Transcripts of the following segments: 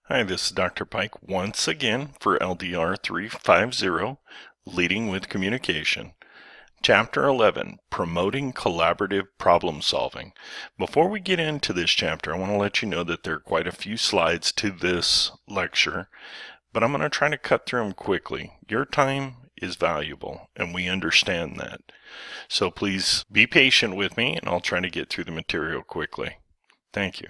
Hi, this is Dr. Pike once again for LDR350, Leading with Communication. Chapter 11, Promoting Collaborative Problem Solving. Before we get into this chapter, I want to let you know that there are quite a few slides to this lecture, but I'm going to try to cut through them quickly. Your time is valuable, and we understand that. So please be patient with me, and I'll try to get through the material quickly. Thank you.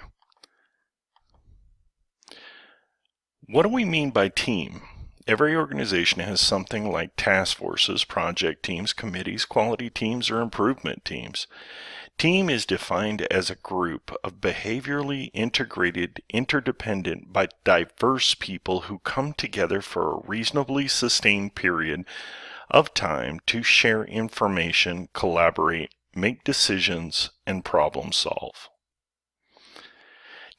What do we mean by team? Every organization has something like task forces, project teams, committees, quality teams, or improvement teams. Team is defined as a group of behaviorally integrated, interdependent, but diverse people who come together for a reasonably sustained period of time to share information, collaborate, make decisions, and problem solve.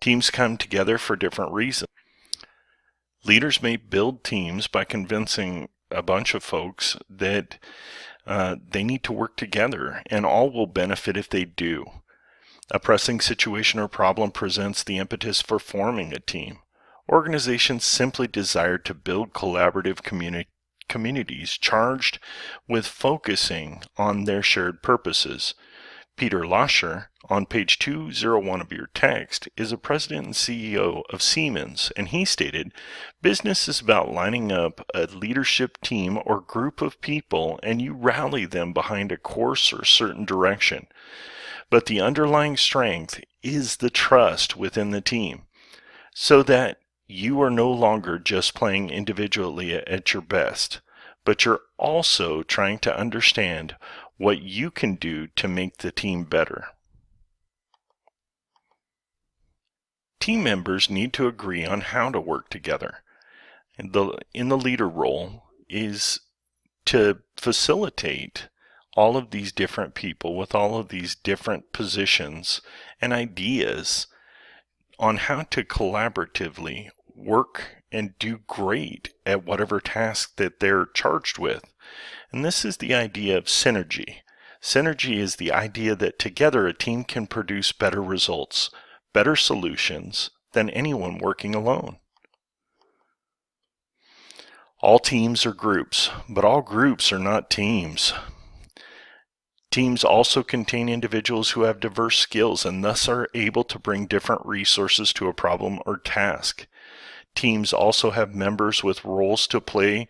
Teams come together for different reasons. Leaders may build teams by convincing a bunch of folks that they need to work together, and all will benefit if they do. A pressing situation or problem presents the impetus for forming a team. Organizations simply desire to build collaborative communities charged with focusing on their shared purposes. Peter Lascher, on page 201 of your text, is a president and CEO of Siemens, and he stated, "Business is about lining up a leadership team or group of people, and you rally them behind a course or certain direction. But the underlying strength is the trust within the team, so that you are no longer just playing individually at your best, but you're also trying to understand what you can do to make the team better." Team members need to agree on how to work together. In the leader role is to facilitate all of these different people with all of these different positions and ideas on how to collaboratively work and do great at whatever task that they're charged with. And this is the idea of synergy. Synergy is the idea that together a team can produce better results, better solutions than anyone working alone. All teams are groups, but all groups are not teams. Teams also contain individuals who have diverse skills and thus are able to bring different resources to a problem or task. Teams also have members with roles to play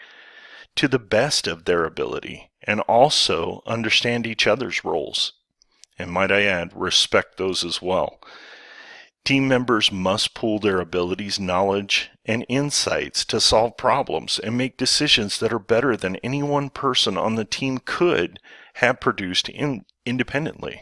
to the best of their ability and also understand each other's roles. And might I add, respect those as well. Team members must pool their abilities, knowledge, and insights to solve problems and make decisions that are better than any one person on the team could have produced independently.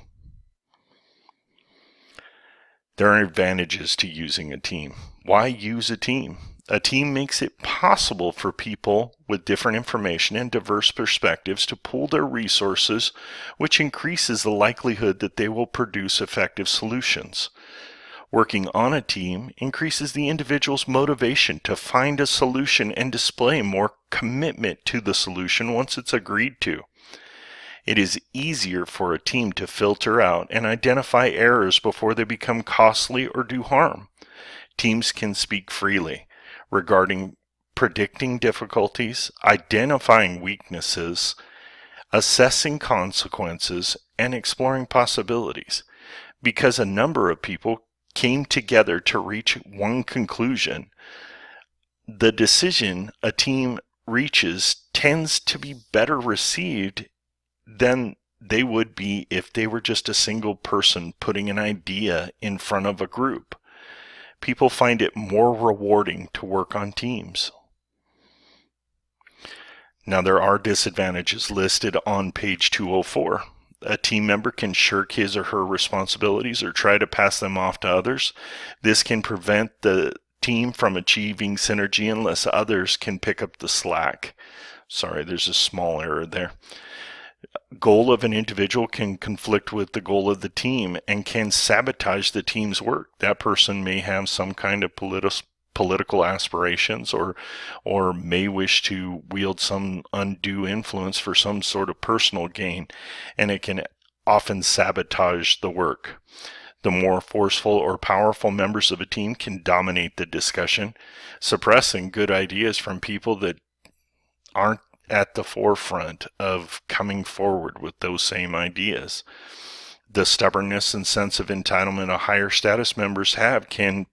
There are advantages to using a team. Why use a team? A team makes it possible for people with different information and diverse perspectives to pool their resources, which increases the likelihood that they will produce effective solutions. Working on a team increases the individual's motivation to find a solution and display more commitment to the solution once it's agreed to. It is easier for a team to filter out and identify errors before they become costly or do harm. Teams can speak freely regarding predicting difficulties, identifying weaknesses, assessing consequences, and exploring possibilities. Because a number of people came together to reach one conclusion, the decision a team reaches tends to be better received than they would be if they were just a single person putting an idea in front of a group. People find it more rewarding to work on teams. Now, there are disadvantages listed on page 204. A team member can shirk his or her responsibilities or try to pass them off to others. This can prevent the team from achieving synergy unless others can pick up the slack. Sorry, there's a small error there. Goal of an individual can conflict with the goal of the team and can sabotage the team's work. That person may have some kind of political aspirations or may wish to wield some undue influence for some sort of personal gain, and it can often sabotage the work. The more forceful or powerful members of a team can dominate the discussion, suppressing good ideas from people that aren't at the forefront of coming forward with those same ideas. The stubbornness and sense of entitlement of higher status members have can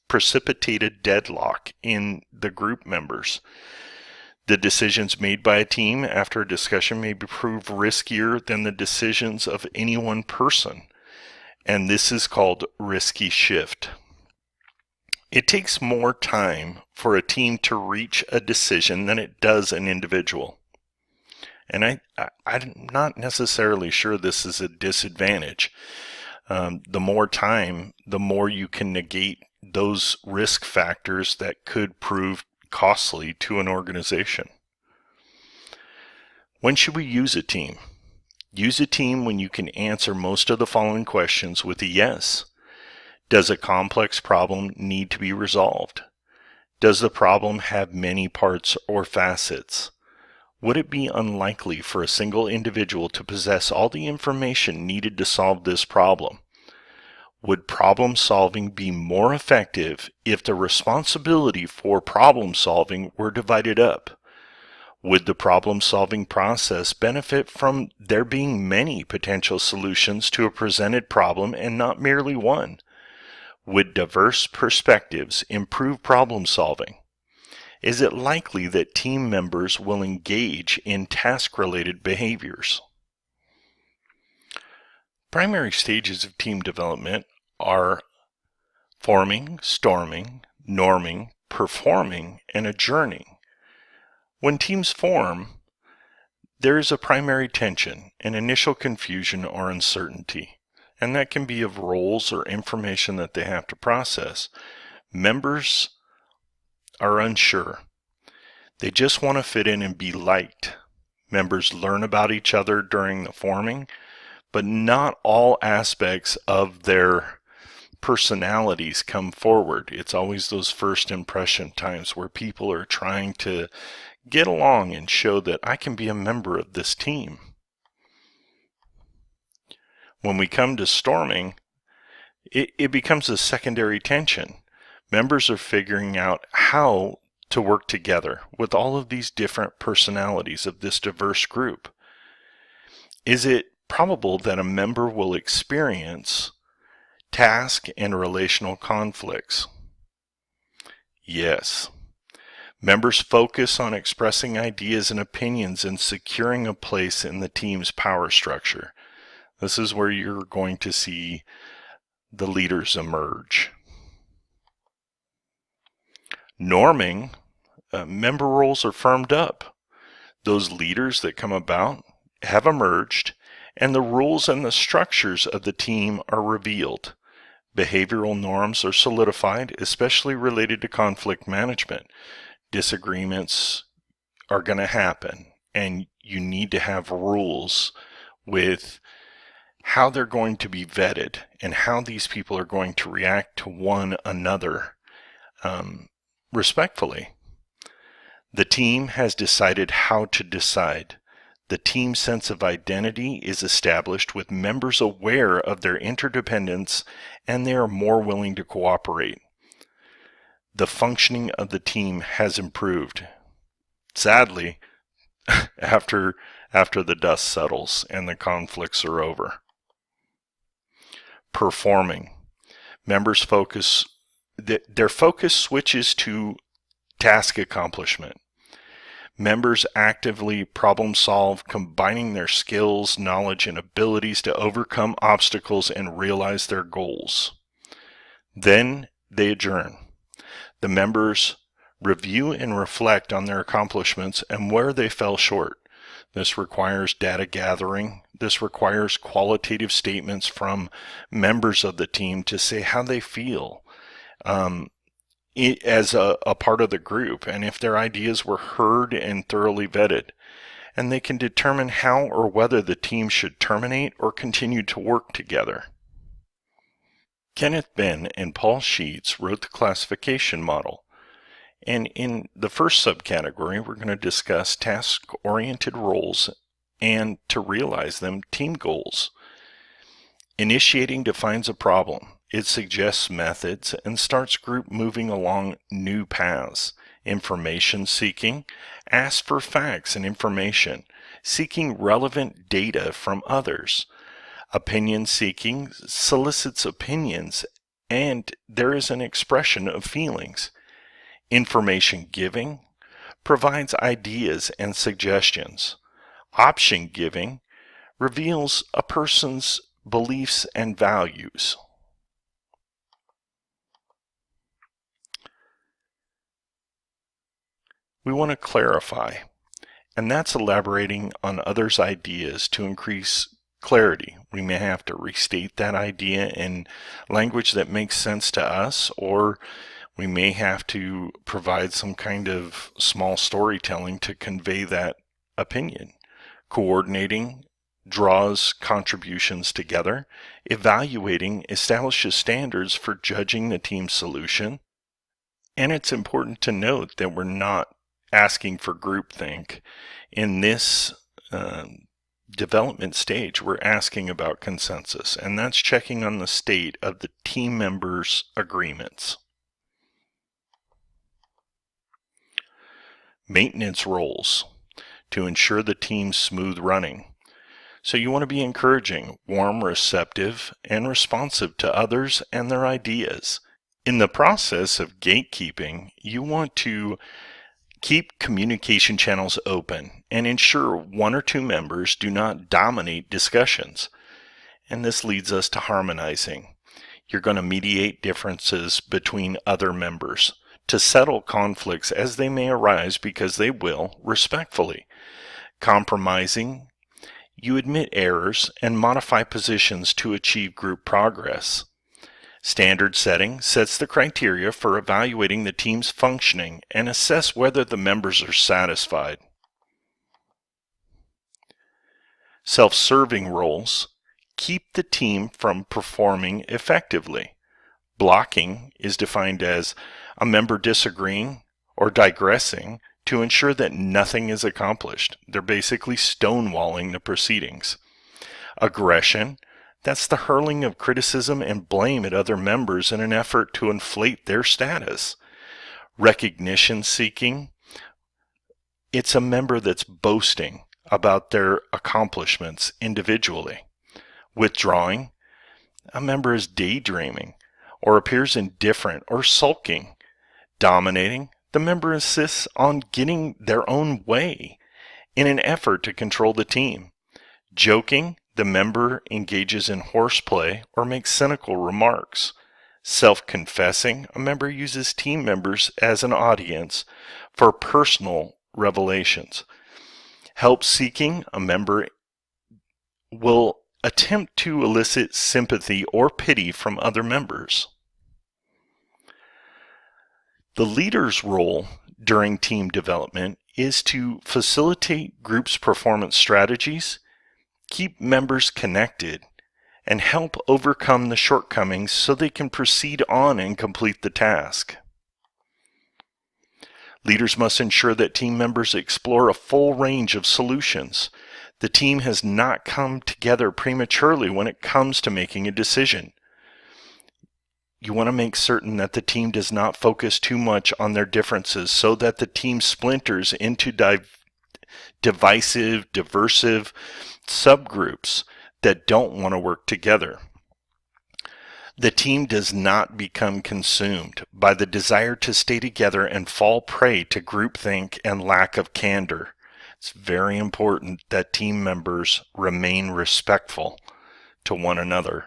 precipitate a deadlock in the group members. The decisions made by a team after a discussion may prove riskier than the decisions of any one person, and this is called risky shift. It takes more time for a team to reach a decision than it does an individual. And I'm not necessarily sure this is a disadvantage. The more time, the more you can negate those risk factors that could prove costly to an organization. When should we use a team? Use a team when you can answer most of the following questions with a yes. Does a complex problem need to be resolved? Does the problem have many parts or facets? Would it be unlikely for a single individual to possess all the information needed to solve this problem? Would problem solving be more effective if the responsibility for problem solving were divided up? Would the problem solving process benefit from there being many potential solutions to a presented problem and not merely one? Would diverse perspectives improve problem solving? Is it likely that team members will engage in task-related behaviors? Primary stages of team development are forming, storming, norming, performing, and adjourning. When teams form, there is a primary tension, an initial confusion or uncertainty, and that can be of roles or information that they have to process. Members are unsure. They just want to fit in and be liked. Members learn about each other during the forming, but not all aspects of their personalities come forward. It's always those first impression times where people are trying to get along and show that I can be a member of this team. When we come to storming, it becomes a secondary tension. Members are figuring out how to work together with all of these different personalities of this diverse group. Is it probable that a member will experience task and relational conflicts? Yes. Members focus on expressing ideas and opinions and securing a place in the team's power structure. This is where you're going to see the leaders emerge. Norming, member roles are firmed up. Those leaders that come about have emerged, and the rules and the structures of the team are revealed. Behavioral norms are solidified, especially related to conflict management. Disagreements are going to happen, and you need to have rules with how they're going to be vetted and how these people are going to react to one another respectfully. The team has decided how to decide. The team sense of identity is established with members aware of their interdependence, and they are more willing to cooperate. The functioning of the team has improved. Sadly, after the dust settles and the conflicts are over. Performing. Members focus, their focus switches to task accomplishment. Members actively problem solve, combining their skills, knowledge, and abilities to overcome obstacles and realize their goals. Then they adjourn. The members review and reflect on their accomplishments and where they fell short. This requires data gathering. This requires qualitative statements from members of the team to say how they feel as a part of the group, and if their ideas were heard and thoroughly vetted. And they can determine how or whether the team should terminate or continue to work together. Kenneth Benn and Paul Sheets wrote the classification model. And in the first subcategory, we're going to discuss task-oriented roles and, to realize them, team goals. Initiating defines a problem. It suggests methods and starts group moving along new paths. Information seeking asks for facts and information, seeking relevant data from others. Opinion seeking solicits opinions, and there is an expression of feelings. Information giving provides ideas and suggestions. Option giving reveals a person's beliefs and values. We want to clarify, and that's elaborating on others' ideas to increase clarity. We may have to restate that idea in language that makes sense to us, or we may have to provide some kind of small storytelling to convey that opinion. Coordinating draws contributions together. Evaluating establishes standards for judging the team's solution. And it's important to note that we're not asking for groupthink. In this development stage, we're asking about consensus, and that's checking on the state of the team members' agreements. Maintenance roles to ensure the team's smooth running. So you want to be encouraging, warm, receptive, and responsive to others and their ideas. In the process of gatekeeping, you want to keep communication channels open and ensure one or two members do not dominate discussions. And this leads us to harmonizing. You're going to mediate differences between other members to settle conflicts as they may arise, because they will, respectfully. Compromising, you admit errors and modify positions to achieve group progress. Standard setting sets the criteria for evaluating the team's functioning and assess whether the members are satisfied. Self-serving roles keep the team from performing effectively. Blocking is defined as a member disagreeing or digressing to ensure that nothing is accomplished. They're basically stonewalling the proceedings. Aggression, that's the hurling of criticism and blame at other members in an effort to inflate their status. Recognition seeking, it's a member that's boasting about their accomplishments individually. Withdrawing, a member is daydreaming or appears indifferent or sulking. Dominating, the member insists on getting their own way in an effort to control the team. Joking, the member engages in horseplay or makes cynical remarks. Self-confessing, a member uses team members as an audience for personal revelations. Help-seeking, a member will attempt to elicit sympathy or pity from other members. The leader's role during team development is to facilitate groups' performance strategies, keep members connected, and help overcome the shortcomings so they can proceed on and complete the task. Leaders must ensure that team members explore a full range of solutions. The team has not come together prematurely when it comes to making a decision. You want to make certain that the team does not focus too much on their differences so that the team splinters into divisive, diversive subgroups that don't want to work together. The team does not become consumed by the desire to stay together and fall prey to groupthink and lack of candor. It's very important that team members remain respectful to one another.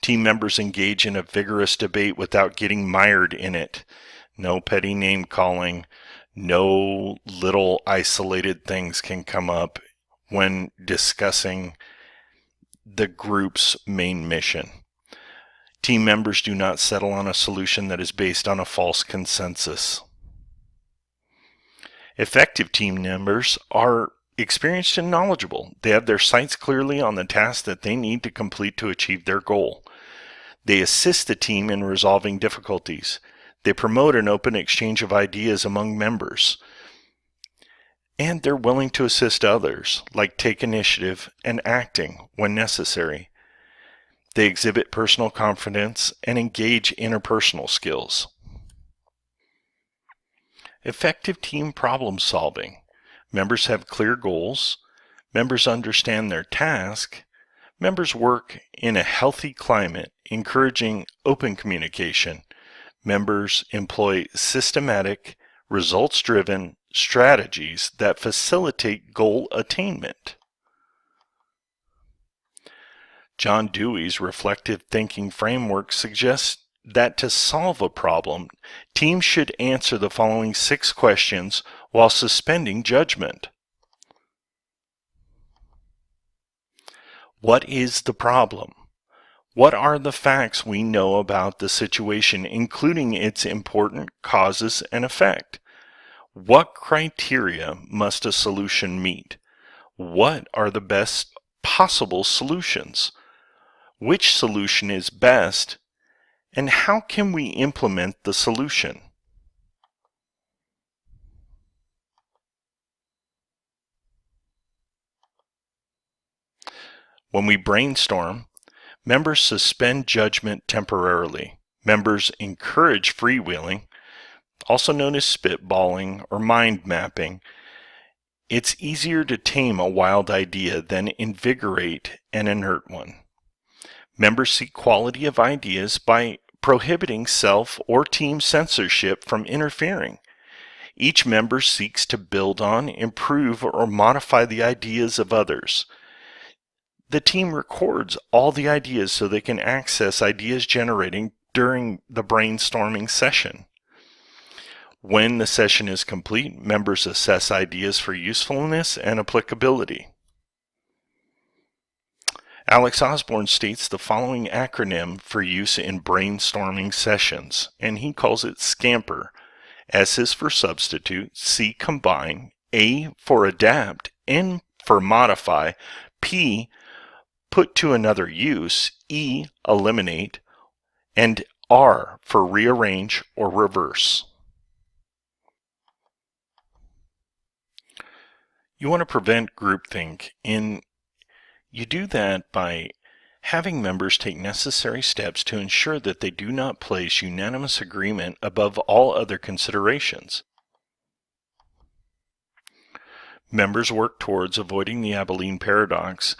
Team members engage in a vigorous debate without getting mired in it. No petty name calling, no little isolated things can come up when discussing the group's main mission. Team members do not settle on a solution that is based on a false consensus. Effective team members are experienced and knowledgeable. They have their sights clearly on the task that they need to complete to achieve their goal. They assist the team in resolving difficulties. They promote an open exchange of ideas among members. And they're willing to assist others, like take initiative and acting when necessary. They exhibit personal confidence and engage interpersonal skills. Effective team problem solving. Members have clear goals. Members understand their task. Members work in a healthy climate, encouraging open communication. Members employ systematic, results-driven strategies that facilitate goal attainment. John Dewey's reflective thinking framework suggests that to solve a problem, teams should answer the following 6 questions while suspending judgment. What is the problem? What are the facts we know about the situation, including its important causes and effect? What criteria must a solution meet? What are the best possible solutions? Which solution is best? And how can we implement the solution? When we brainstorm, members suspend judgment temporarily. Members encourage freewheeling, also known as spitballing or mind mapping. It's easier to tame a wild idea than invigorate an inert one. Members seek quality of ideas by prohibiting self or team censorship from interfering. Each member seeks to build on, improve, or modify the ideas of others. The team records all the ideas so they can access ideas generating during the brainstorming session. When the session is complete, members assess ideas for usefulness and applicability. Alex Osborne states the following acronym for use in brainstorming sessions, and he calls it SCAMPER. S is for substitute, C combine, A for adapt, N for modify, P put to another use, E eliminate, and R for rearrange or reverse. You want to prevent groupthink, and you do that by having members take necessary steps to ensure that they do not place unanimous agreement above all other considerations. Members work towards avoiding the Abilene paradox,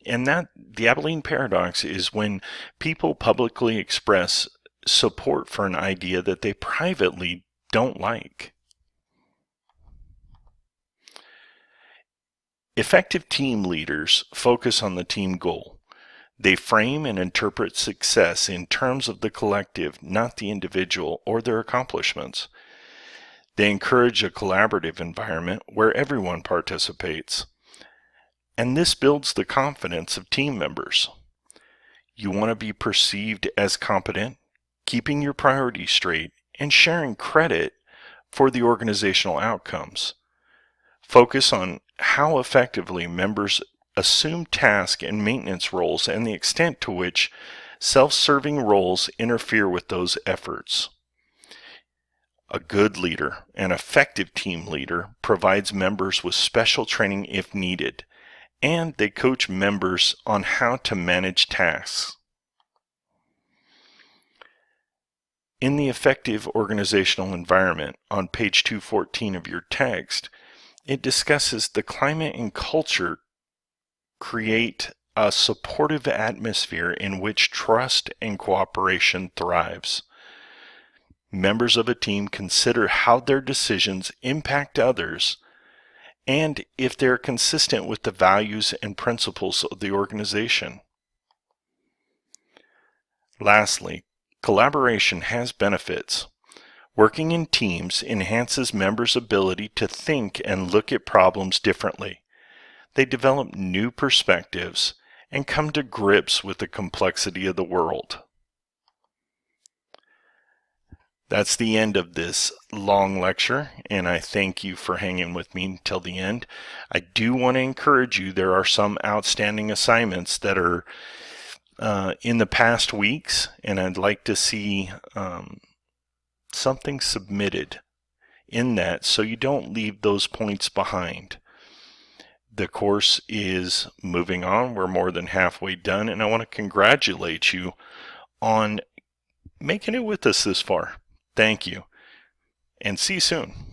and the Abilene paradox is when people publicly express support for an idea that they privately don't like. Effective team leaders focus on the team goal. They frame and interpret success in terms of the collective, not the individual or their accomplishments. They encourage a collaborative environment where everyone participates. And this builds the confidence of team members. You want to be perceived as competent, keeping your priorities straight, and sharing credit for the organizational outcomes. Focus on how effectively members assume task and maintenance roles and the extent to which self-serving roles interfere with those efforts. A good leader, an effective team leader, provides members with special training if needed, and they coach members on how to manage tasks. In the effective organizational environment, on page 214 of your text, it discusses the climate and culture create a supportive atmosphere in which trust and cooperation thrives. Members of a team consider how their decisions impact others and if they're consistent with the values and principles of the organization. Lastly, collaboration has benefits. Working in teams enhances members' ability to think and look at problems differently. They develop new perspectives and come to grips with the complexity of the world. That's the end of this long lecture, and I thank you for hanging with me until the end. I do want to encourage you, there are some outstanding assignments that are in the past weeks, and I'd like to see something submitted in that so you don't leave those points behind. The course is moving on. We're more than halfway done, and I want to congratulate you on making it with us this far. Thank you, and see you soon.